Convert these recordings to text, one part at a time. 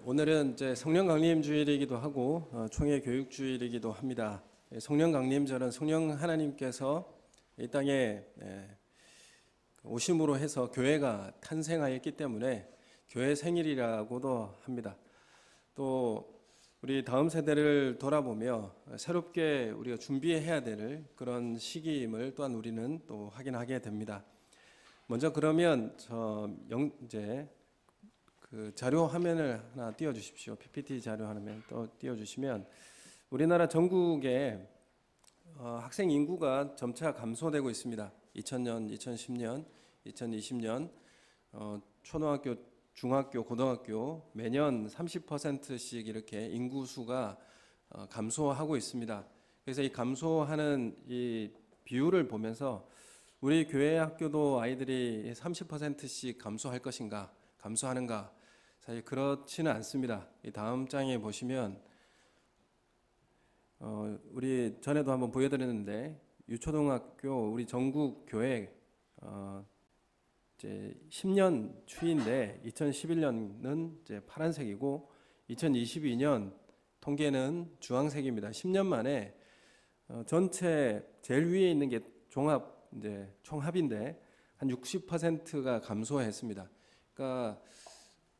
오늘은 이제 성령 강림 주일이기도 하고 총회 교육 주일이기도 합니다. 성령 강림절은 성령 하나님께서 이 땅에 오심으로 해서 교회가 탄생하였기 때문에 교회 생일이라고도 합니다. 또 우리 다음 세대를 돌아보며 새롭게 우리가 준비해야 될 그런 시기임을 또한 우리는 또 확인하게 됩니다. 먼저 그러면 이제 그 자료 화면을 하나 띄워주십시오. PPT 자료 화면 또 띄워주시면 우리나라 전국의 학생 인구가 점차 감소되고 있습니다. 2000년, 2010년, 2020년 초등학교, 중학교, 고등학교 매년 30%씩 이렇게 인구수가 감소하고 있습니다. 그래서 이 감소하는 이 비율을 보면서 우리 교회 학교도 아이들이 30%씩 감소할 것인가, 감소하는가? 사실 그렇지는 않습니다. 이 다음 장에 보시면 우리 전에도 한번 보여드렸는데 유초등학교 우리 전국 교회 이제 10년 추이인데 2011년은 이제 파란색이고 2022년 통계는 주황색입니다. 10년 만에 전체 제일 위에 있는 게 이제 총합인데 한 60%가 감소했습니다. 그러니까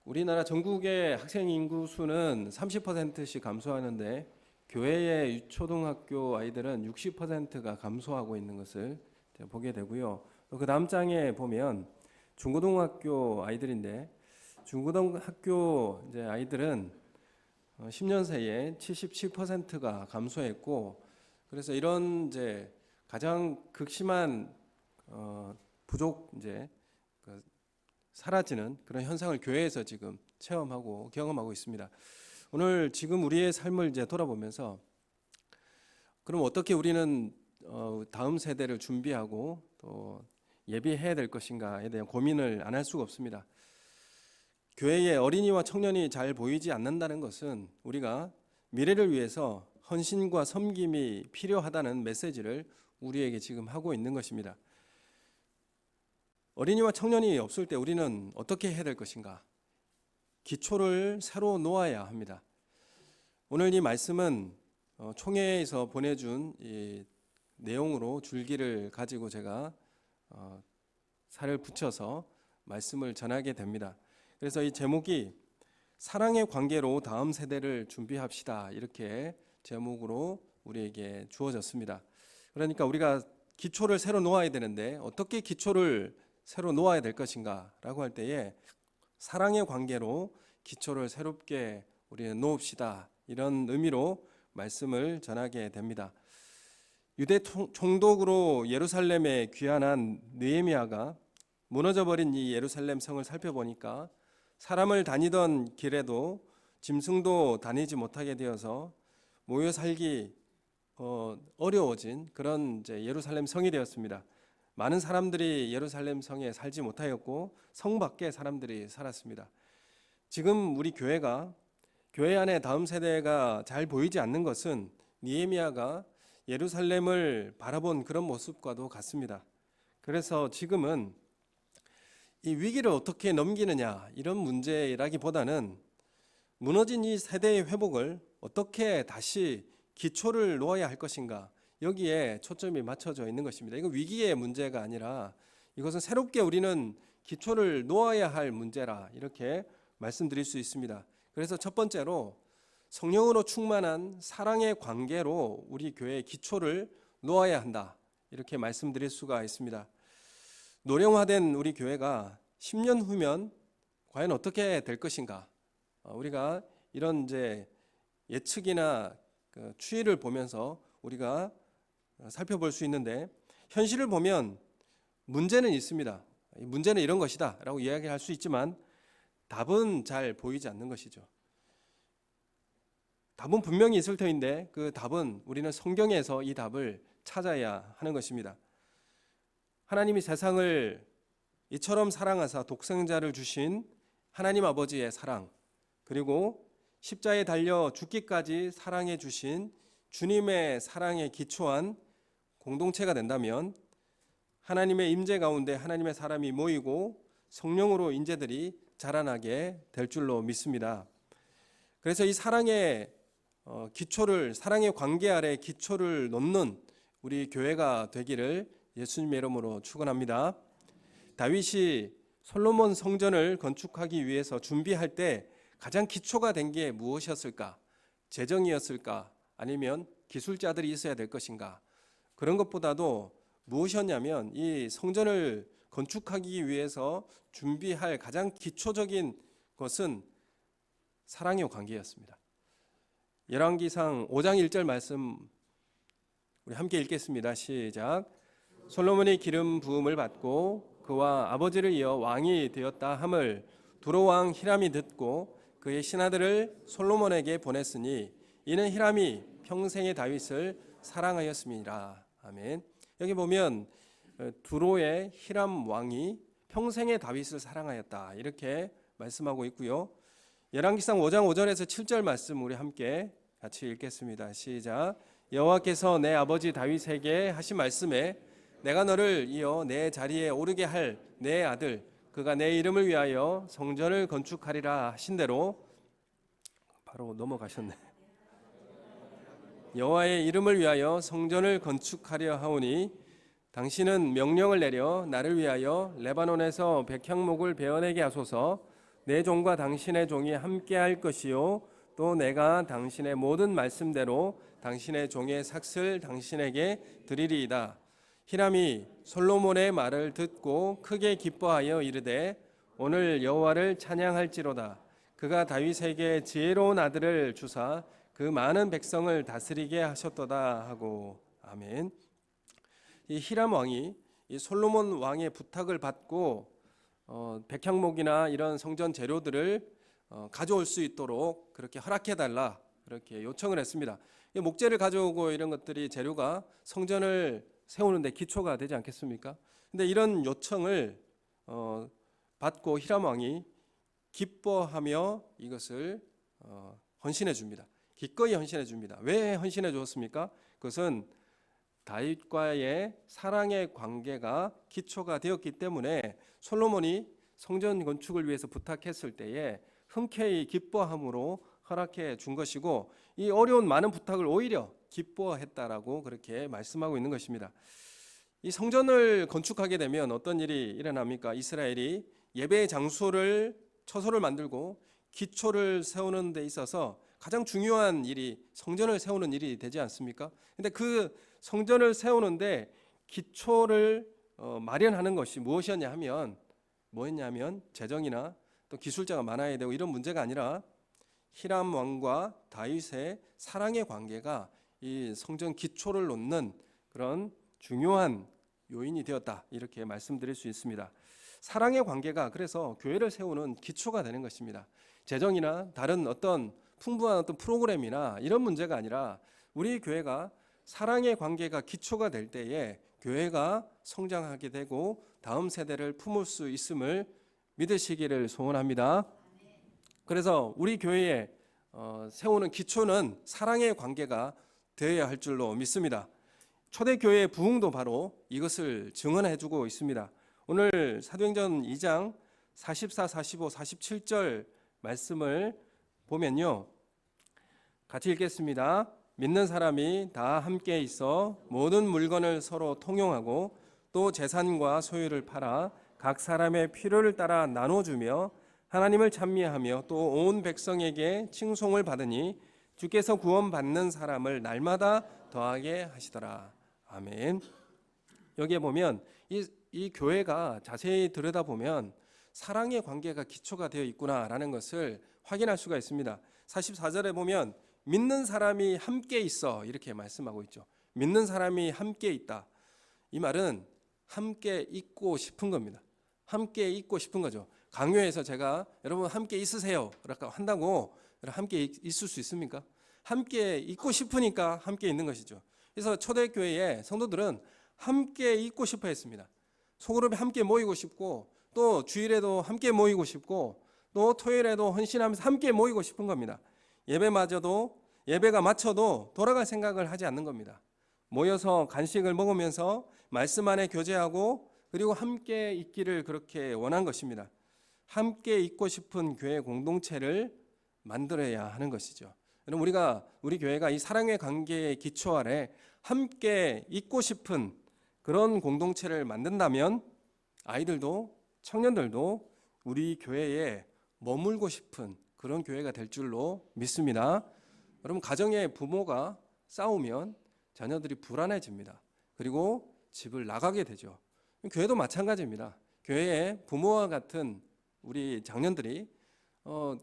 우리나라 전국의 학생 인구 수는 30%씩 감소하는데 교회의 유초등학교 아이들은 60%가 감소하고 있는 것을 보게 되고요. 그 다음 장에 보면 중고등학교 아이들인데 중고등학교 이제 아이들은 10년 새에 77%가 감소했고, 그래서 이런 이제 가장 극심한 부족 이제 사라지는 그런 현상을 교회에서 지금 체험하고 경험하고 있습니다. 오늘 지금 우리의 삶을 이제 돌아보면서 그럼 어떻게 우리는 다음 세대를 준비하고 또 예비해야 될 것인가에 대한 고민을 안 할 수가 없습니다. 교회의 어린이와 청년이 잘 보이지 않는다는 것은 우리가 미래를 위해서 헌신과 섬김이 필요하다는 메시지를 우리에게 지금 하고 있는 것입니다. 어린이와 청년이 없을 때 우리는 어떻게 해야 될 것인가? 기초를 새로 놓아야 합니다. 오늘 이 말씀은 총회에서 보내준 이 내용으로 줄기를 가지고 제가 살을 붙여서 말씀을 전하게 됩니다. 그래서 이 제목이 사랑의 관계로 다음 세대를 준비합시다, 이렇게 제목으로 우리에게 주어졌습니다. 그러니까 우리가 기초를 새로 놓아야 되는데 어떻게 기초를 새로 놓아야 될 것인가 라고 할 때에 사랑의 관계로 기초를 새롭게 우리는 놓읍시다, 이런 의미로 말씀을 전하게 됩니다. 유대 총독으로 예루살렘에 귀환한 느헤미야가 무너져버린 이 예루살렘 성을 살펴보니까 사람을 다니던 길에도 짐승도 다니지 못하게 되어서 모여 살기 어려워진 그런 이제 예루살렘 성이 되었습니다. 많은 사람들이 예루살렘 성에 살지 못하였고 성 밖에 사람들이 살았습니다. 지금 우리 교회가 교회 안에 다음 세대가 잘 보이지 않는 것은 느헤미야가 예루살렘을 바라본 그런 모습과도 같습니다. 그래서 지금은 이 위기를 어떻게 넘기느냐, 이런 문제라기보다는 무너진 이 세대의 회복을 어떻게 다시 기초를 놓아야 할 것인가, 여기에 초점이 맞춰져 있는 것입니다. 이거 위기의 문제가 아니라 이것은 새롭게 우리는 기초를 놓아야 할 문제라, 이렇게 말씀드릴 수 있습니다. 그래서 첫 번째로 성령으로 충만한 사랑의 관계로 우리 교회의 기초를 놓아야 한다, 이렇게 말씀드릴 수가 있습니다. 노령화된 우리 교회가 10년 후면 과연 어떻게 될 것인가, 우리가 이런 이제 예측이나 추이를 보면서 우리가 살펴볼 수 있는데, 현실을 보면 문제는 있습니다. 문제는 이런 것이다 라고 이야기할 수 있지만 답은 잘 보이지 않는 것이죠. 답은 분명히 있을 터인데 그 답은 우리는 성경에서 이 답을 찾아야 하는 것입니다. 하나님이 세상을 이처럼 사랑하사 독생자를 주신 하나님 아버지의 사랑, 그리고 십자가에 달려 죽기까지 사랑해 주신 주님의 사랑에 기초한 공동체가 된다면 하나님의 임재 가운데 하나님의 사람이 모이고 성령으로 인재들이 자라나게 될 줄로 믿습니다. 그래서 이 사랑의 기초를, 사랑의 관계 아래 기초를 놓는 우리 교회가 되기를 예수님의 이름으로 축원합니다. 다윗이 솔로몬 성전을 건축하기 위해서 준비할 때 가장 기초가 된 게 무엇이었을까? 재정이었을까? 아니면 기술자들이 있어야 될 것인가? 그런 것보다도 무엇이었냐면 이 성전을 건축하기 위해서 준비할 가장 기초적인 것은 사랑의 관계였습니다. 열왕기상 5장 1절 말씀 우리 함께 읽겠습니다. 시작. 솔로몬이 기름 부음을 받고 그와 아버지를 이어 왕이 되었다 함을 두로 왕 히람이 듣고 그의 신하들을 솔로몬에게 보냈으니 이는 히람이 평생의 다윗을 사랑하였음이라. 아멘. 여기 보면 두로의 히람 왕이 평생의 다윗을 사랑하였다 이렇게 말씀하고 있고요. 열왕기상 5장 5절에서 7절 말씀 우리 함께 같이 읽겠습니다. 시작. 여호와께서 내 아버지 다윗에게 하신 말씀에 내가 너를 이어 내 자리에 오르게 할 내 아들 그가 내 이름을 위하여 성전을 건축하리라 하신 대로 바로 넘어가셨네. 여호와의 이름을 위하여 성전을 건축하려 하오니 당신은 명령을 내려 나를 위하여 레바논에서 백향목을 베어내게 하소서. 내 종과 당신의 종이 함께할 것이요 또 내가 당신의 모든 말씀대로 당신의 종의 삭슬 당신에게 드리리이다. 히람이 솔로몬의 말을 듣고 크게 기뻐하여 이르되 오늘 여호와를 찬양할지로다. 그가 다윗에게 지혜로운 아들을 주사 그 많은 백성을 다스리게 하셨도다 하고. 아멘. 이 히람 왕이 이 솔로몬 왕의 부탁을 받고 백향목이나 이런 성전 재료들을 가져올 수 있도록 그렇게 허락해달라 그렇게 요청을 했습니다. 목재를 가져오고 이런 것들이 재료가 성전을 세우는데 기초가 되지 않겠습니까? 근데 이런 요청을 받고 히람 왕이 기뻐하며 이것을 헌신해 줍니다. 기꺼이 헌신해 줍니다. 왜 헌신해 주었습니까? 그것은 다윗과의 사랑의 관계가 기초가 되었기 때문에 솔로몬이 성전 건축을 위해서 부탁했을 때에 흔쾌히 기뻐함으로 허락해 준 것이고 이 어려운 많은 부탁을 오히려 기뻐했다라고 그렇게 말씀하고 있는 것입니다. 이 성전을 건축하게 되면 어떤 일이 일어납니까? 이스라엘이 예배의 장소를 처소를 만들고 기초를 세우는 데 있어서 가장 중요한 일이 성전을 세우는 일이 되지 않습니까? 근데 그 성전을 세우는데 기초를 마련하는 것이 무엇이었냐 하면 뭐였냐면 재정이나 또 기술자가 많아야 되고 이런 문제가 아니라 히람 왕과 다윗의 사랑의 관계가 이 성전 기초를 놓는 그런 중요한 요인이 되었다 이렇게 말씀드릴 수 있습니다. 사랑의 관계가 그래서 교회를 세우는 기초가 되는 것입니다. 재정이나 다른 어떤 풍부한 어떤 프로그램이나 이런 문제가 아니라 우리 교회가 사랑의 관계가 기초가 될 때에 교회가 성장하게 되고 다음 세대를 품을 수 있음을 믿으시기를 소원합니다. 그래서 우리 교회에 세우는 기초는 사랑의 관계가 되어야 할 줄로 믿습니다. 초대교회의 부흥도 바로 이것을 증언해주고 있습니다. 오늘 사도행전 2장 44, 45, 47절 말씀을 보면요. 같이 읽겠습니다. 믿는 사람이 다 함께 있어 모든 물건을 서로 통용하고 또 재산과 소유를 팔아 각 사람의 필요를 따라 나눠주며 하나님을 찬미하며 또 온 백성에게 칭송을 받으니 주께서 구원받는 사람을 날마다 더하게 하시더라. 아멘. 여기에 보면 이 교회가 자세히 들여다보면 사랑의 관계가 기초가 되어 있구나라는 것을 확인할 수가 있습니다. 44절에 보면 믿는 사람이 함께 있어 이렇게 말씀하고 있죠. 믿는 사람이 함께 있다. 이 말은 함께 있고 싶은 겁니다. 함께 있고 싶은 거죠. 강요해서 제가 여러분 함께 있으세요 라고 한다고 함께 있을 수 있습니까? 함께 있고 싶으니까 함께 있는 것이죠. 그래서 초대교회의 성도들은 함께 있고 싶어 했습니다. 소그룹에 함께 모이고 싶고 또 주일에도 함께 모이고 싶고 또 토요일에도 헌신하면서 함께 모이고 싶은 겁니다. 예배가 마쳐도 돌아갈 생각을 하지 않는 겁니다. 모여서 간식을 먹으면서 말씀 안에 교제하고 그리고 함께 있기를 그렇게 원한 것입니다. 함께 있고 싶은 교회 공동체를 만들어야 하는 것이죠. 여러분, 우리 교회가 이 사랑의 관계의 기초 아래 함께 있고 싶은 그런 공동체를 만든다면 아이들도 청년들도 우리 교회에 머물고 싶은 그런 교회가 될 줄로 믿습니다. 여러분, 가정의 부모가 싸우면 자녀들이 불안해집니다. 그리고 집을 나가게 되죠. 교회도 마찬가지입니다. 교회에 부모와 같은 우리 장년들이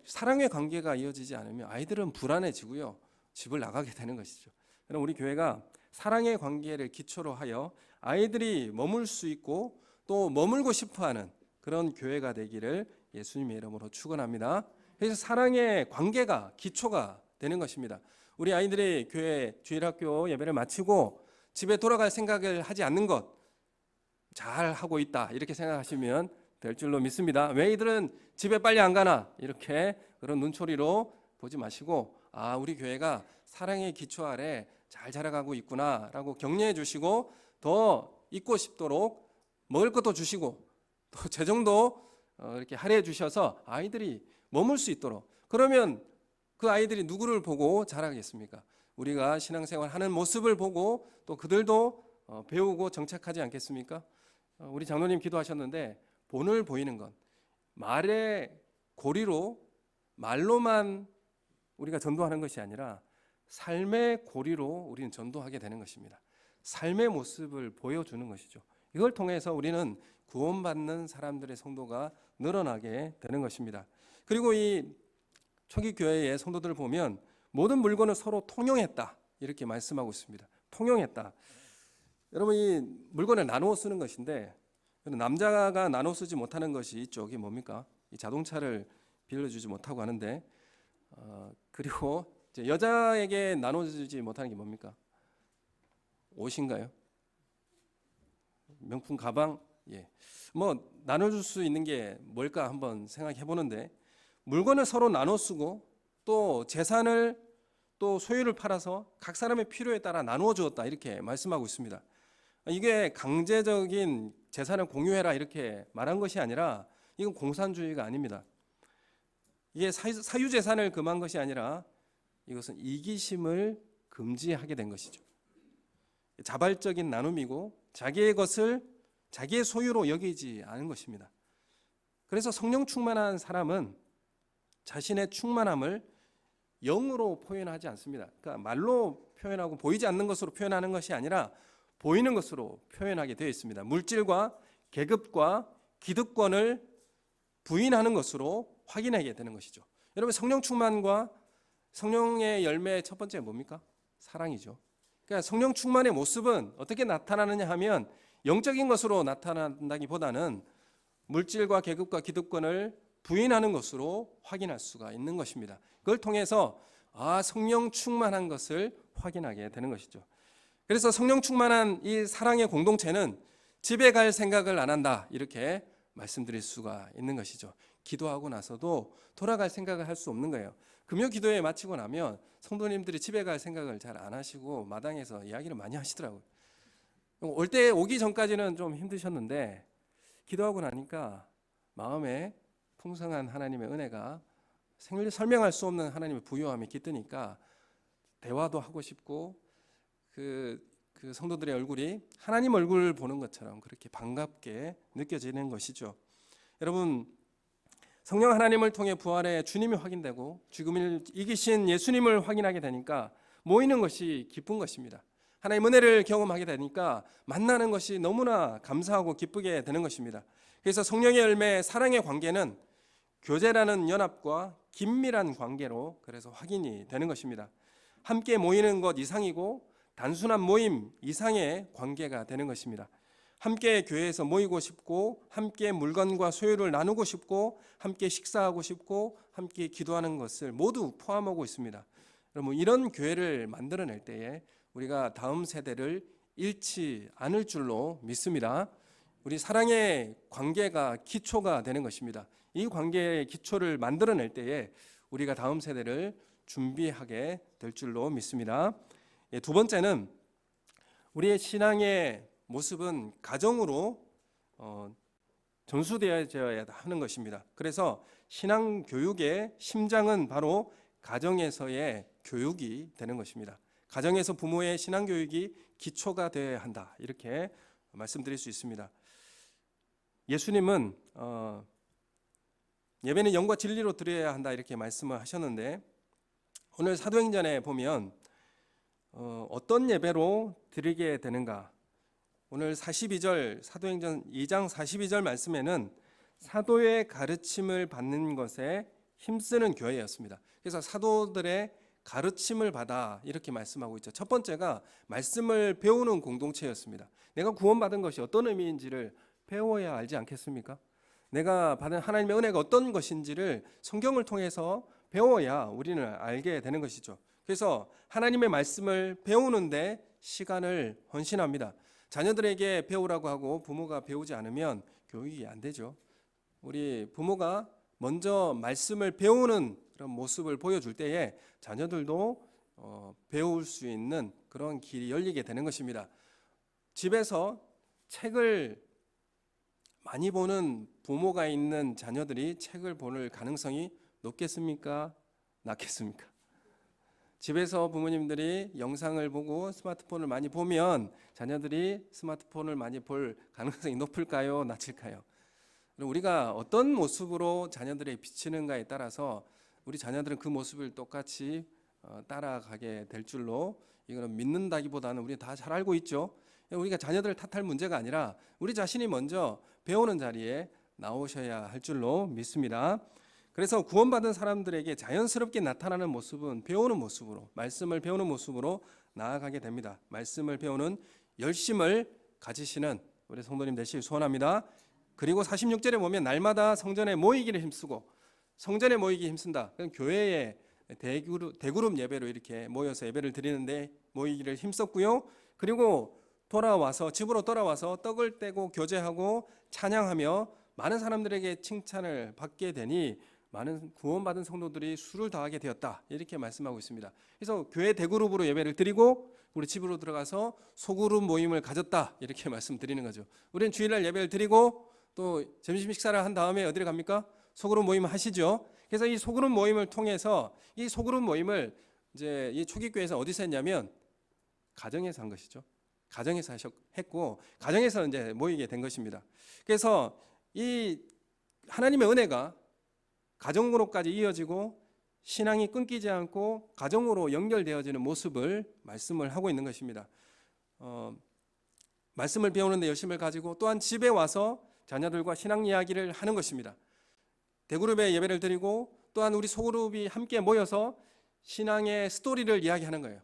사랑의 관계가 이어지지 않으면 아이들은 불안해지고요, 집을 나가게 되는 것이죠. 그럼 우리 교회가 사랑의 관계를 기초로 하여 아이들이 머물 수 있고 또 머물고 싶어하는 그런 교회가 되기를 예수님의 이름으로 축원합니다. 그래서 사랑의 관계가 기초가 되는 것입니다. 우리 아이들이 교회 주일학교 예배를 마치고 집에 돌아갈 생각을 하지 않는 것, 잘 하고 있다 이렇게 생각하시면 될 줄로 믿습니다. 왜 이들은 집에 빨리 안 가나, 이렇게 그런 눈초리로 보지 마시고, 우리 교회가 사랑의 기초 아래 잘 자라가고 있구나라고 격려해 주시고, 더 있고 싶도록 먹을 것도 주시고 또 재정도 이렇게 할애해 주셔서 아이들이 머물 수 있도록. 그러면 그 아이들이 누구를 보고 자라겠습니까? 우리가 신앙생활 하는 모습을 보고 또 그들도 배우고 정착하지 않겠습니까? 우리 장로님 기도하셨는데, 본을 보이는 것, 말의 고리로, 말로만 우리가 전도하는 것이 아니라 삶의 고리로 우리는 전도하게 되는 것입니다. 삶의 모습을 보여주는 것이죠. 이걸 통해서 우리는 구원받는 사람들의 성도가 늘어나게 되는 것입니다. 그리고 이 초기 교회의 성도들을 보면 모든 물건을 서로 통용했다 이렇게 말씀하고 있습니다. 통용했다. 여러분, 이 물건을 나누어 쓰는 것인데, 남자가 나눠 쓰지 못하는 것이 이쪽이 뭡니까? 이 자동차를 빌려주지 못하고 하는데, 그리고 이제 여자에게 나눠주지 못하는 게 뭡니까? 옷인가요? 명품 가방? 예. 뭐 나눠줄 수 있는 게 뭘까 한번 생각해 보는데, 물건을 서로 나눠 쓰고 또 재산을 또 소유를 팔아서 각 사람의 필요에 따라 나누어 주었다 이렇게 말씀하고 있습니다. 이게 강제적인 재산을 공유해라 이렇게 말한 것이 아니라, 이건 공산주의가 아닙니다. 이게 사유재산을 금한 것이 아니라 이것은 이기심을 금지하게 된 것이죠. 자발적인 나눔이고 자기의 것을 자기의 소유로 여기지 않은 것입니다. 그래서 성령 충만한 사람은 자신의 충만함을 영으로 표현하지 않습니다. 그러니까 말로 표현하고 보이지 않는 것으로 표현하는 것이 아니라 보이는 것으로 표현하게 되어 있습니다. 물질과 계급과 기득권을 부인하는 것으로 확인하게 되는 것이죠. 여러분, 성령 충만과 성령의 열매의 첫 번째가 뭡니까? 사랑이죠. 그러니까 성령 충만의 모습은 어떻게 나타나느냐 하면, 영적인 것으로 나타난다기보다는 물질과 계급과 기득권을 부인하는 것으로 확인할 수가 있는 것입니다. 그걸 통해서 성령 충만한 것을 확인하게 되는 것이죠. 그래서 성령 충만한 이 사랑의 공동체는 집에 갈 생각을 안 한다 이렇게 말씀드릴 수가 있는 것이죠. 기도하고 나서도 돌아갈 생각을 할 수 없는 거예요. 금요 기도회 마치고 나면 성도님들이 집에 갈 생각을 잘 안 하시고 마당에서 이야기를 많이 하시더라고요. 오기 전까지는 좀 힘드셨는데, 기도하고 나니까 마음에 풍성한 하나님의 은혜가, 설명할 수 없는 하나님의 부요함이 깃드니까 대화도 하고 싶고, 그 성도들의 얼굴이 하나님 얼굴 보는 것처럼 그렇게 반갑게 느껴지는 것이죠. 여러분, 성령 하나님을 통해 부활의 주님이 확인되고 죽음을 이기신 예수님을 확인하게 되니까 모이는 것이 기쁜 것입니다. 하나님의 은혜를 경험하게 되니까 만나는 것이 너무나 감사하고 기쁘게 되는 것입니다. 그래서 성령의 열매, 사랑의 관계는 교제라는 연합과 긴밀한 관계로 그래서 확인이 되는 것입니다. 함께 모이는 것 이상이고 단순한 모임 이상의 관계가 되는 것입니다. 함께 교회에서 모이고 싶고, 함께 물건과 소유를 나누고 싶고, 함께 식사하고 싶고, 함께 기도하는 것을 모두 포함하고 있습니다. 여러분, 이런 교회를 만들어낼 때에 우리가 다음 세대를 잃지 않을 줄로 믿습니다. 우리 사랑의 관계가 기초가 되는 것입니다. 이 관계의 기초를 만들어낼 때에 우리가 다음 세대를 준비하게 될 줄로 믿습니다. 두 번째는, 우리의 신앙의 모습은 가정으로 전수되어져야 하는 것입니다. 그래서 신앙 교육의 심장은 바로 가정에서의 교육이 되는 것입니다. 가정에서 부모의 신앙 교육이 기초가 되어야 한다. 이렇게 말씀드릴 수 있습니다. 예수님은 예배는 영과 진리로 드려야 한다 이렇게 말씀을 하셨는데, 오늘 사도행전에 보면 어떤 예배로 드리게 되는가? 오늘 42절 사도행전 2장 42절 말씀에는 사도의 가르침을 받는 것에 힘쓰는 교회였습니다. 그래서 사도들의 가르침을 받아 이렇게 말씀하고 있죠. 첫 번째가 말씀을 배우는 공동체였습니다. 내가 구원받은 것이 어떤 의미인지를 배워야 알지 않겠습니까? 내가 받은 하나님의 은혜가 어떤 것인지를 성경을 통해서 배워야 우리는 알게 되는 것이죠. 그래서 하나님의 말씀을 배우는데 시간을 헌신합니다. 자녀들에게 배우라고 하고 부모가 배우지 않으면 교육이 안 되죠. 우리 부모가 먼저 말씀을 배우는 그런 모습을 보여줄 때에 자녀들도 배울 수 있는 그런 길이 열리게 되는 것입니다. 집에서 책을 많이 보는 부모가 있는 자녀들이 책을 볼 가능성이 높겠습니까? 낮겠습니까? 집에서 부모님들이 영상을 보고 스마트폰을 많이 보면 자녀들이 스마트폰을 많이 볼 가능성이 높을까요? 낮을까요? 우리가 어떤 모습으로 자녀들에게 비치는가에 따라서 우리 자녀들은 그 모습을 똑같이 따라가게 될 줄로 이거는 믿는다기보다는 우리 다 잘 알고 있죠. 우리가 자녀들을 탓할 문제가 아니라 우리 자신이 먼저 배우는 자리에 나오셔야 할 줄로 믿습니다. 그래서 구원받은 사람들에게 자연스럽게 나타나는 모습은 배우는 모습으로, 말씀을 배우는 모습으로 나아가게 됩니다. 말씀을 배우는 열심을 가지시는 우리 성도님 되시길 소원합니다. 그리고 46절에 보면 날마다 성전에 모이기를 힘쓰고, 성전에 모이기 힘쓴다. 교회의 대그룹 예배로 이렇게 모여서 예배를 드리는데 모이기를 힘썼고요. 그리고 집으로 돌아와서 떡을 떼고 교제하고 찬양하며 많은 사람들에게 칭찬을 받게 되니 많은 구원받은 성도들이 수를 다하게 되었다. 이렇게 말씀하고 있습니다. 그래서 교회 대그룹으로 예배를 드리고 우리 집으로 들어가서 소그룹 모임을 가졌다. 이렇게 말씀드리는 거죠. 우리는 주일날 예배를 드리고 또 점심 식사를 한 다음에 어디를 갑니까? 소그룹 모임을 하시죠. 그래서 이 소그룹 모임을 통해서 이 소그룹 모임을 이제 이 초기교회에서 어디서 했냐면 가정에서 한 것이죠. 가정에서 했고 가정에서 이제 모이게 된 것입니다. 그래서 이 하나님의 은혜가 가정으로까지 이어지고 신앙이 끊기지 않고 가정으로 연결되어지는 모습을 말씀을 하고 있는 것입니다. 말씀을 배우는데 열심을 가지고 또한 집에 와서 자녀들과 신앙 이야기를 하는 것입니다. 대그룹에 예배를 드리고 또한 우리 소그룹이 함께 모여서 신앙의 스토리를 이야기하는 거예요.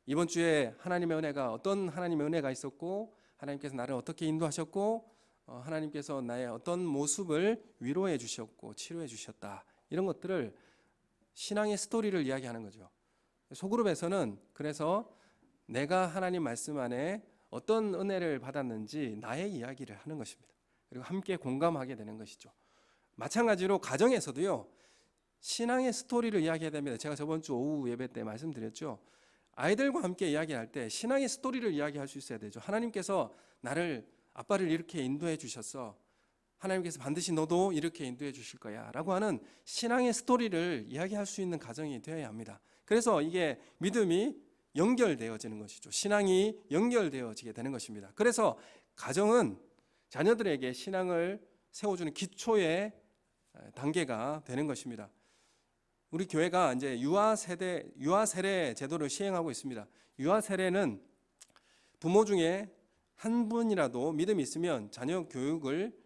이번 주에 하나님의 은혜가 어떤 하나님의 은혜가 있었고 하나님께서 나를 어떻게 인도하셨고 하나님께서 나의 어떤 모습을 위로해 주셨고 치료해 주셨다. 이런 것들을 신앙의 스토리를 이야기하는 거죠. 소그룹에서는 그래서 내가 하나님 말씀 안에 어떤 은혜를 받았는지 나의 이야기를 하는 것입니다. 그리고 함께 공감하게 되는 것이죠. 마찬가지로 가정에서도요. 신앙의 스토리를 이야기해야 됩니다. 제가 저번 주 오후 예배 때 말씀드렸죠. 아이들과 함께 이야기할 때 신앙의 스토리를 이야기할 수 있어야 되죠. 하나님께서 아빠를 이렇게 인도해 주셨어. 하나님께서 반드시 너도 이렇게 인도해 주실 거야 라고 하는 신앙의 스토리를 이야기할 수 있는 가정이 되어야 합니다. 그래서 이게 믿음이 연결되어지는 것이죠. 신앙이 연결되어지게 되는 것입니다. 그래서 가정은 자녀들에게 신앙을 세워주는 기초의 단계가 되는 것입니다. 우리 교회가 이제 유아 세례 제도를 시행하고 있습니다. 유아 세례는 부모 중에 한 분이라도 믿음이 있으면 자녀 교육을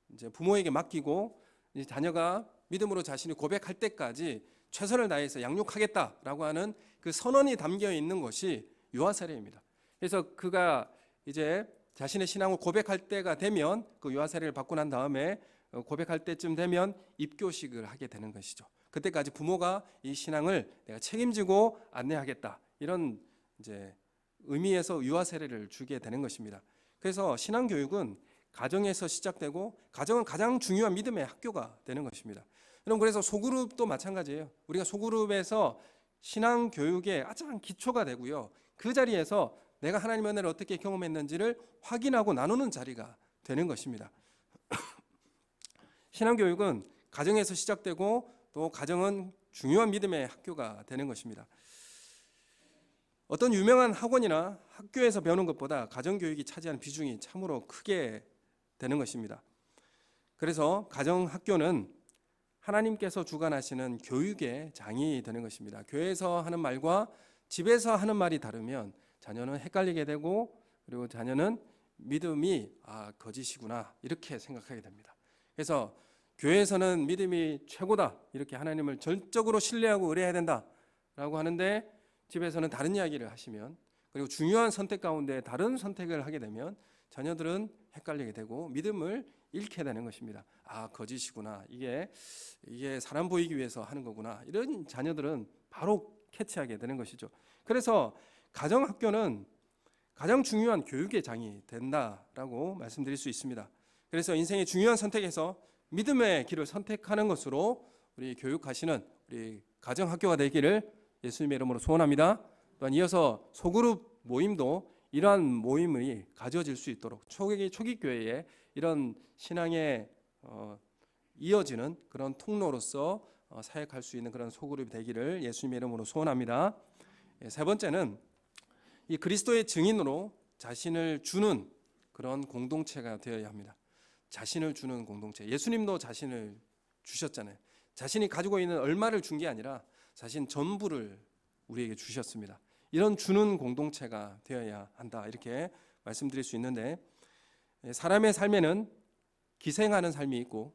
이제 부모에게 맡기고 이제 자녀가 믿음으로 자신이 고백할 때까지 최선을 다해서 양육하겠다라고 하는 그 선언이 담겨 있는 것이 유아 세례입니다. 그래서 그가 이제 자신의 신앙을 고백할 때가 되면 그 유아 세례를 받고 난 다음에 고백할 때쯤 되면 입교식을 하게 되는 것이죠. 그때까지 부모가 이 신앙을 내가 책임지고 안내하겠다. 이런 이제 의미에서 유아 세례를 주게 되는 것입니다. 그래서 신앙 교육은 가정에서 시작되고 가정은 가장 중요한 믿음의 학교가 되는 것입니다. 여러분 그래서 소그룹도 마찬가지예요. 우리가 소그룹에서 신앙 교육의 가장 기초가 되고요. 그 자리에서 내가 하나님의 은혜를 어떻게 경험했는지를 확인하고 나누는 자리가 되는 것입니다. 신앙교육은 가정에서 시작되고 또 가정은 중요한 믿음의 학교가 되는 것입니다. 어떤 유명한 학원이나 학교에서 배우는 것보다 가정교육이 차지하는 비중이 참으로 크게 되는 것입니다. 그래서 가정학교는 하나님께서 주관하시는 교육의 장이 되는 것입니다. 교회에서 하는 말과 집에서 하는 말이 다르면 자녀는 헷갈리게 되고, 그리고 자녀는 믿음이 거짓이구나 이렇게 생각하게 됩니다. 그래서 교회에서는 믿음이 최고다, 이렇게 하나님을 전적으로 신뢰하고 의뢰해야 된다라고 하는데, 집에서는 다른 이야기를 하시면, 그리고 중요한 선택 가운데 다른 선택을 하게 되면 자녀들은 헷갈리게 되고 믿음을 잃게 되는 것입니다. 거짓이구나, 이게 사람 보이기 위해서 하는 거구나, 이런 자녀들은 바로 캐치하게 되는 것이죠. 그래서 가정학교는 가장 중요한 교육의 장이 된다라고 말씀드릴 수 있습니다. 그래서 인생의 중요한 선택에서 믿음의 길을 선택하는 것으로 우리 교육하시는 우리 가정학교가 되기를 예수님의 이름으로 소원합니다. 또한 이어서 소그룹 모임도 이러한 모임이 가져질 수 있도록 초기 교회에 이런 신앙에 이어지는 그런 통로로서 사역할 수 있는 그런 소그룹이 되기를 예수님의 이름으로 소원합니다. 세 번째는 이 그리스도의 증인으로 자신을 주는 그런 공동체가 되어야 합니다. 자신을 주는 공동체. 예수님도 자신을 주셨잖아요. 자신이 가지고 있는 얼마를 준 게 아니라 자신 전부를 우리에게 주셨습니다. 이런 주는 공동체가 되어야 한다, 이렇게 말씀드릴 수 있는데, 사람의 삶에는 기생하는 삶이 있고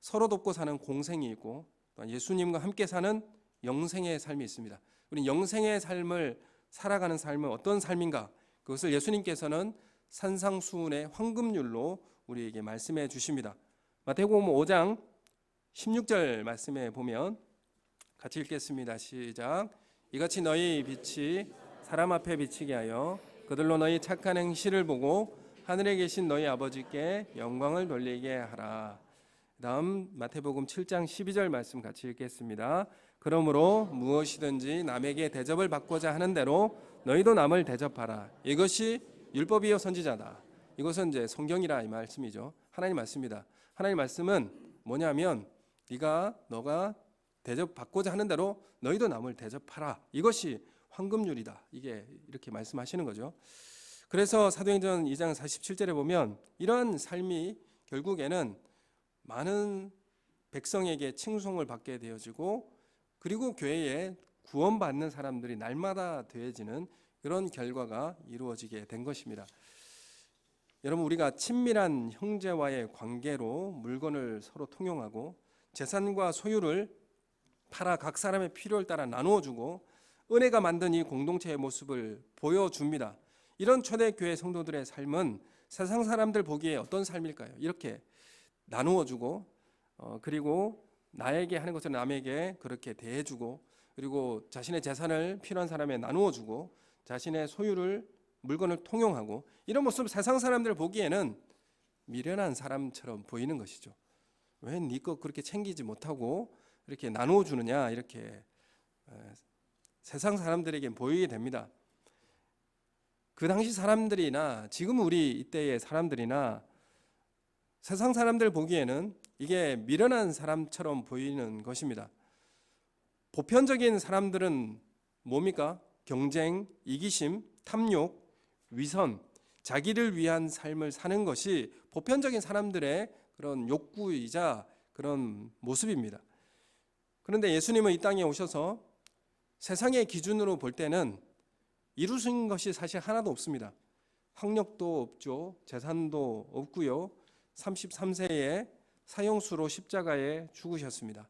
서로 돕고 사는 공생이 있고, 또 예수님과 함께 사는 영생의 삶이 있습니다. 우리 영생의 삶을 살아가는 삶은 어떤 삶인가? 그것을 예수님께서는 산상수훈의 황금률로 우리에게 말씀해 주십니다. 마태복음 5장 16절 말씀에 보면 같이 읽겠습니다. 시작. 이같이 너희 빛이 사람 앞에 비치게 하여 그들로 너희 착한 행실을 보고 하늘에 계신 너희 아버지께 영광을 돌리게 하라. 다음 마태복음 7장 12절 말씀 같이 읽겠습니다. 그러므로 무엇이든지 남에게 대접을 받고자 하는 대로 너희도 남을 대접하라. 이것이 율법이요 선지자다. 이것은 이제 성경이라 이 말씀이죠. 하나님 말씀입니다. 하나님 말씀은 뭐냐면 너가 대접받고자 하는 대로 너희도 남을 대접하라. 이것이 황금률이다. 이게 이렇게 말씀하시는 거죠. 그래서 사도행전 2장 47절에 보면 이러한 삶이 결국에는 많은 백성에게 칭송을 받게 되어지고, 그리고 교회에 구원받는 사람들이 날마다 되어지는 그런 결과가 이루어지게 된 것입니다. 여러분, 우리가 친밀한 형제와의 관계로 물건을 서로 통용하고 재산과 소유를 팔아 각 사람의 필요를 따라 나누어주고 은혜가 만든 이 공동체의 모습을 보여줍니다. 이런 초대교회 성도들의 삶은 세상 사람들 보기에 어떤 삶일까요? 이렇게 나누어주고 그리고 나에게 하는 것을 남에게 그렇게 대해주고, 그리고 자신의 재산을 필요한 사람에 나누어주고 자신의 소유를 물건을 통용하고, 이런 모습 세상 사람들 보기에는 미련한 사람처럼 보이는 것이죠. 왜 네 거 그렇게 챙기지 못하고 이렇게 나누어 주느냐, 이렇게 세상 사람들에게 보이게 됩니다. 그 당시 사람들이나 지금 우리 이때의 사람들이나 세상 사람들 보기에는 이게 미련한 사람처럼 보이는 것입니다. 보편적인 사람들은 뭡니까? 경쟁, 이기심, 탐욕, 위선, 자기를 위한 삶을 사는 것이 보편적인 사람들의 그런 욕구이자 그런 모습입니다. 그런데 예수님은 이 땅에 오셔서 세상의 기준으로 볼 때는 이루신 것이 사실 하나도 없습니다. 학력도 없죠. 재산도 없고요. 33세에 사형수로 십자가에 죽으셨습니다.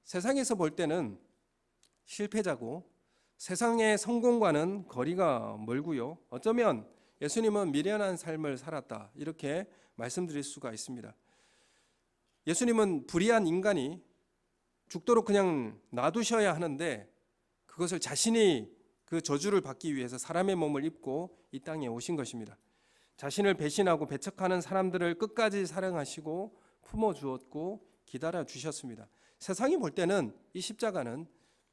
세상에서 볼 때는 실패자고 세상의 성공과는 거리가 멀고요. 어쩌면 예수님은 미련한 삶을 살았다, 이렇게 말씀드릴 수가 있습니다. 예수님은 불의한 인간이 죽도록 그냥 놔두셔야 하는데 그것을 자신이 그 저주를 받기 위해서 사람의 몸을 입고 이 땅에 오신 것입니다. 자신을 배신하고 배척하는 사람들을 끝까지 사랑하시고 품어주었고 기다려 주셨습니다. 세상이 볼 때는 이 십자가는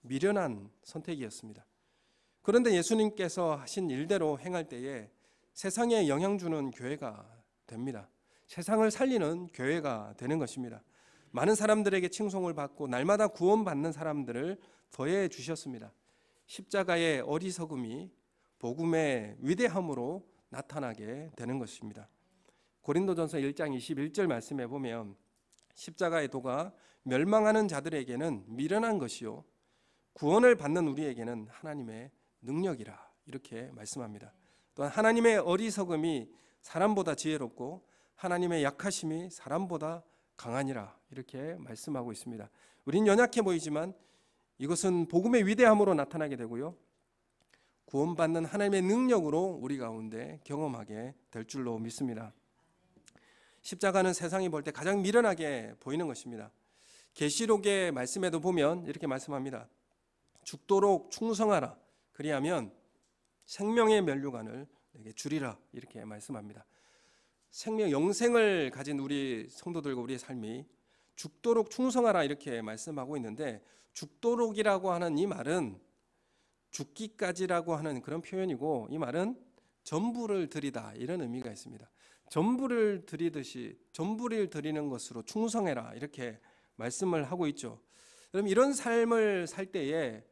미련한 선택이었습니다. 그런데 예수님께서 하신 일대로 행할 때에 세상에 영향 주는 교회가 됩니다. 세상을 살리는 교회가 되는 것입니다. 많은 사람들에게 칭송을 받고 날마다 구원받는 사람들을 더해 주셨습니다. 십자가의 어리석음이 복음의 위대함으로 나타나게 되는 것입니다. 고린도전서 1장 21절 말씀에 보면 십자가의 도가 멸망하는 자들에게는 미련한 것이요 구원을 받는 우리에게는 하나님의 능력이라 이렇게 말씀합니다. 또한 하나님의 어리석음이 사람보다 지혜롭고 하나님의 약하심이 사람보다 강하니라 이렇게 말씀하고 있습니다. 우린 연약해 보이지만 이것은 복음의 위대함으로 나타나게 되고요, 구원받는 하나님의 능력으로 우리 가운데 경험하게 될 줄로 믿습니다. 십자가는 세상이 볼 때 가장 미련하게 보이는 것입니다. 계시록의 말씀에도 보면 이렇게 말씀합니다. 죽도록 충성하라, 그리하면 생명의 면류관을 내게 주리라 이렇게 말씀합니다. 생명, 영생을 가진 우리 성도들과 우리의 삶이 죽도록 충성하라 이렇게 말씀하고 있는데, 죽도록이라고 하는 이 말은 죽기까지라고 하는 그런 표현이고, 이 말은 전부를 드리다 이런 의미가 있습니다. 전부를 드리듯이 전부를 드리는 것으로 충성해라 이렇게 말씀을 하고 있죠. 그럼 이런 삶을 살 때에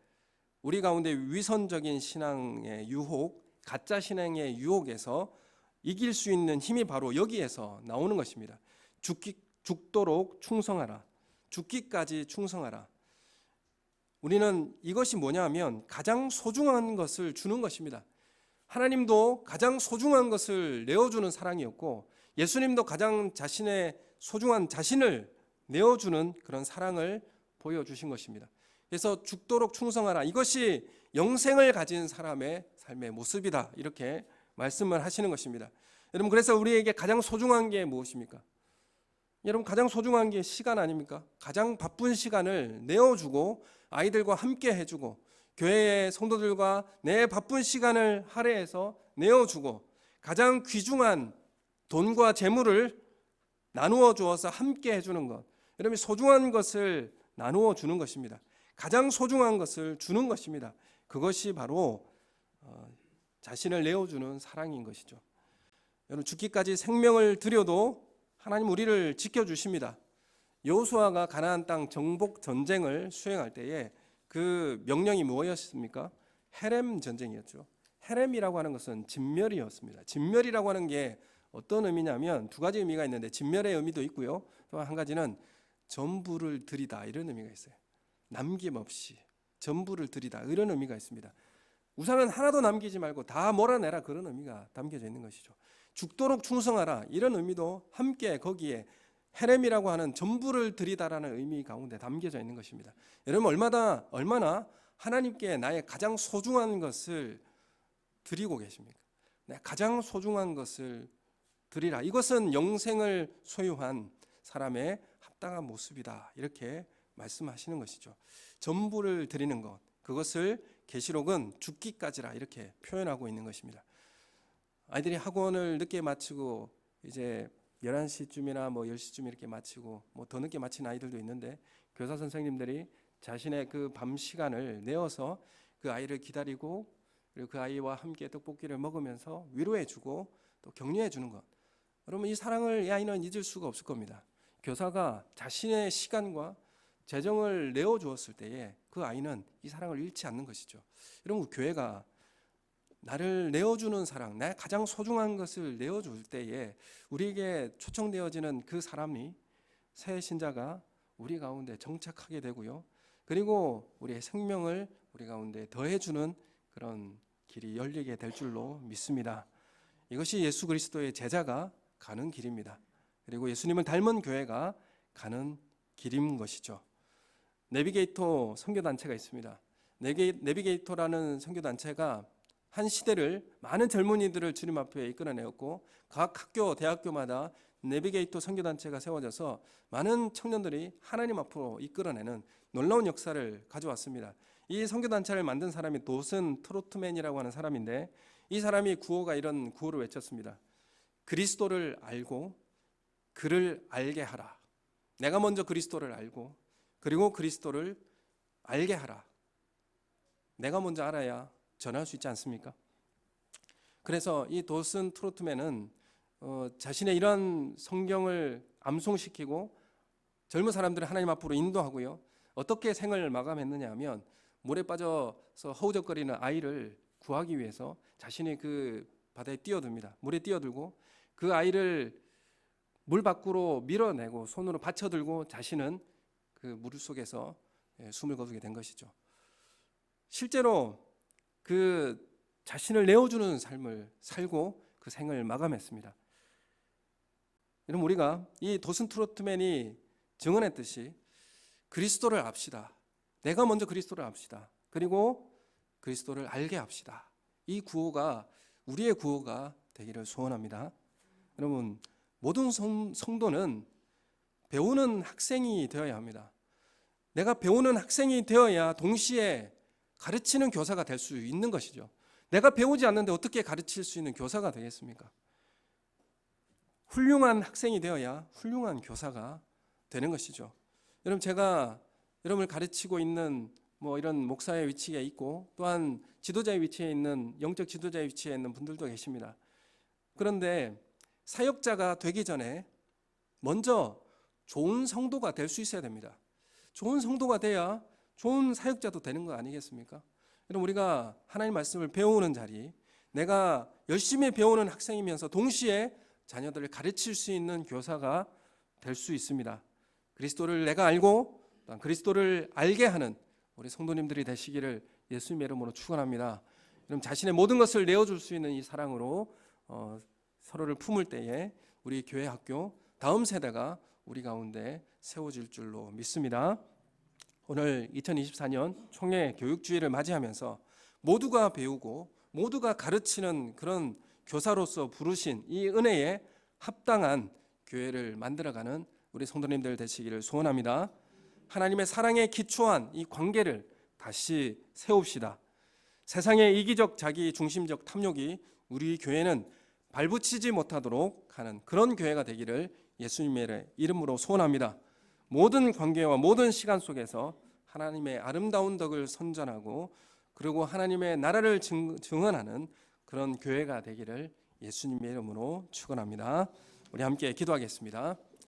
우리 가운데 위선적인 신앙의 유혹, 가짜 신앙의 유혹에서 이길 수 있는 힘이 바로 여기에서 나오는 것입니다. 죽도록 충성하라, 죽기까지 충성하라. 우리는 이것이 뭐냐 하면 가장 소중한 것을 주는 것입니다. 하나님도 가장 소중한 것을 내어주는 사랑이었고, 예수님도 가장 자신의 소중한 자신을 내어주는 그런 사랑을 보여주신 것입니다. 그래서 죽도록 충성하라, 이것이 영생을 가진 사람의 삶의 모습이다 이렇게 말씀을 하시는 것입니다. 여러분, 그래서 우리에게 가장 소중한 게 무엇입니까? 여러분, 가장 소중한 게 시간 아닙니까? 가장 바쁜 시간을 내어주고 아이들과 함께 해주고 교회의 성도들과 내 바쁜 시간을 할애해서 내어주고 가장 귀중한 돈과 재물을 나누어 주어서 함께 해주는 것, 여러분 소중한 것을 나누어 주는 것입니다. 가장 소중한 것을 주는 것입니다. 그것이 바로 자신을 내어주는 사랑인 것이죠. 여러분, 죽기까지 생명을 드려도 하나님 우리를 지켜주십니다. 여호수아가 가나안 땅 정복 전쟁을 수행할 때에 그 명령이 무엇이었습니까? 헤렘 전쟁이었죠. 헤렘이라고 하는 것은 진멸이었습니다. 진멸이라고 하는 게 어떤 의미냐면 두 가지 의미가 있는데, 진멸의 의미도 있고요, 또 한 가지는 전부를 드리다 이런 의미가 있어요. 남김없이 전부를 드리다 이런 의미가 있습니다. 우상은 하나도 남기지 말고 다 몰아내라, 그런 의미가 담겨져 있는 것이죠. 죽도록 충성하라 이런 의미도 함께 거기에 헤렘이라고 하는 전부를 드리다라는 의미 가운데 담겨져 있는 것입니다. 여러분, 얼마나 하나님께 나의 가장 소중한 것을 드리고 계십니까? 가장 소중한 것을 드리라, 이것은 영생을 소유한 사람의 합당한 모습이다 이렇게 말씀하시는 것이죠. 전부를 드리는 것, 그것을 계시록은 죽기까지라 이렇게 표현하고 있는 것입니다. 아이들이 학원을 늦게 마치고 이제 11시쯤이나 10시쯤 이렇게 마치고 더 늦게 마친 아이들도 있는데, 교사 선생님들이 자신의 그 밤 시간을 내어서 그 아이를 기다리고, 그리고 그 아이와 함께 떡볶이를 먹으면서 위로해 주고 또 격려해 주는 것, 여러분 이 사랑을 이 아이는 잊을 수가 없을 겁니다. 교사가 자신의 시간과 재정을 내어 주었을 때에 그 아이는 이 사랑을 잃지 않는 것이죠. 여러분, 교회가 나를 내어주는 사랑, 내 가장 소중한 것을 내어줄 때에 우리에게 초청되어지는 그 사람이, 새 신자가 우리 가운데 정착하게 되고요, 그리고 우리의 생명을 우리 가운데 더해주는 그런 길이 열리게 될 줄로 믿습니다. 이것이 예수 그리스도의 제자가 가는 길입니다. 그리고 예수님을 닮은 교회가 가는 길인 것이죠. 내비게이터 선교단체가 있습니다. 내비게이터라는 선교단체가 한 시대를 많은 젊은이들을 주님 앞에 이끌어내었고, 각 학교, 대학교마다 내비게이터 선교단체가 세워져서 많은 청년들이 하나님 앞으로 이끌어내는 놀라운 역사를 가져왔습니다. 이 선교단체를 만든 사람이 도슨 트로트맨이라고 하는 사람인데, 이 사람이 구호가 이런 구호를 외쳤습니다. 그리스도를 알고 그를 알게 하라. 내가 먼저 그리스도를 알고 그리고 그리스도를 알게 하라. 내가 먼저 알아야 전할 수 있지 않습니까? 그래서 이 도슨 트로트맨은 자신의 이러한 성경을 암송시키고 젊은 사람들을 하나님 앞으로 인도하고요. 어떻게 생을 마감했느냐 하면 물에 빠져서 허우적거리는 아이를 구하기 위해서 자신이 그 바다에 뛰어듭니다. 물에 뛰어들고 그 아이를 물 밖으로 밀어내고 손으로 받쳐들고 자신은 그 물 속에서 숨을 거두게 된 것이죠. 실제로 그 자신을 내어주는 삶을 살고 그 생을 마감했습니다. 여러분, 우리가 이 도슨 트로트맨이 증언했듯이 그리스도를 압시다. 내가 먼저 그리스도를 압시다. 그리고 그리스도를 알게 합시다. 이 구호가 우리의 구호가 되기를 소원합니다. 여러분, 모든 성도는 배우는 학생이 되어야 합니다. 내가 배우는 학생이 되어야 동시에 가르치는 교사가 될 수 있는 것이죠. 내가 배우지 않는데 어떻게 가르칠 수 있는 교사가 되겠습니까? 훌륭한 학생이 되어야 훌륭한 교사가 되는 것이죠. 여러분, 제가 여러분을 가르치고 있는 이런 목사의 위치에 있고 또한 지도자의 위치에 있는 영적 지도자의 위치에 있는 분들도 계십니다. 그런데 사역자가 되기 전에 먼저 좋은 성도가 될 수 있어야 됩니다. 좋은 성도가 돼야 좋은 사역자도 되는 거 아니겠습니까? 여러분, 우리가 하나님 말씀을 배우는 자리, 내가 열심히 배우는 학생이면서 동시에 자녀들을 가르칠 수 있는 교사가 될 수 있습니다. 그리스도를 내가 알고 또한 그리스도를 알게 하는 우리 성도님들이 되시기를 예수님의 이름으로 축원합니다. 여러분, 자신의 모든 것을 내어줄 수 있는 이 사랑으로 서로를 품을 때에 우리 교회 학교 다음 세대가 우리 가운데 세워질 줄로 믿습니다. 오늘 2024년 총회 교육주의를 맞이하면서 모두가 배우고 모두가 가르치는 그런 교사로서 부르신 이 은혜에 합당한 교회를 만들어가는 우리 성도님들 되시기를 소원합니다. 하나님의 사랑에 기초한 이 관계를 다시 세웁시다. 세상의 이기적 자기 중심적 탐욕이 우리 교회는 발붙이지 못하도록 하는 그런 교회가 되기를 예수님의 이름으로 소원합니다. 모든 관계와 모든 시간 속에서 하나님의 아름다운 덕을 선전하고 그리고 하나님의 나라를 증언하는 그런 교회가 되기를 예수님의 이름으로 축원합니다. 우리 함께 기도하겠습니다.